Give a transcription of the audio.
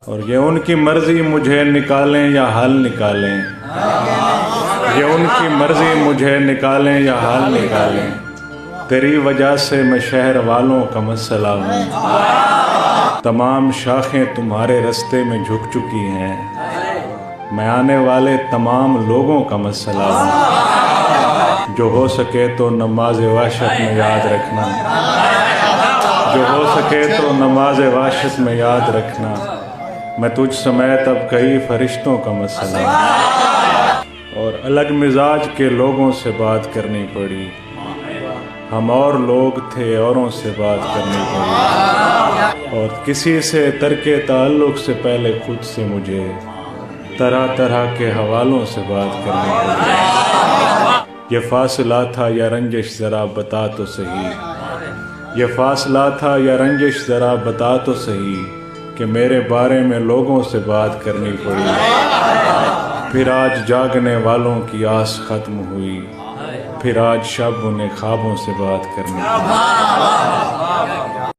اور یہ ان کی مرضی مجھے نکالیں یا حل نکالیں، یہ ان کی مرضی مجھے نکالیں یا حل نکالیں، تیری وجہ سے میں شہر والوں کا مسئلہ ہوں، تمام شاخیں تمہارے رستے میں جھک چکی ہیں، میں آنے والے تمام لوگوں کا مسئلہ ہوں، جو ہو سکے تو نماز وحشت میں یاد رکھنا، جو ہو سکے تو نماز وحشت میں یاد رکھنا، میں تجھ سمیت اب کئی فرشتوں کا مسئلہ ہوں، اور الگ مزاج کے لوگوں سے بات کرنی پڑی، ہم اور لوگ تھے اوروں سے بات کرنی پڑی، اور کسی سے ترک تعلق سے پہلے خود سے مجھے طرح طرح کے حوالوں سے بات کرنی پڑی، یہ فاصلہ تھا یا رنجش ذرا بتا تو صحیح، یہ فاصلہ تھا یا رنجش ذرا بتا تو صحیح، کہ میرے بارے میں لوگوں سے بات کرنی پڑی، پھر آج جاگنے والوں کی آس ختم ہوئی، پھر آج شب انہیں خوابوں سے بات کرنی پڑی۔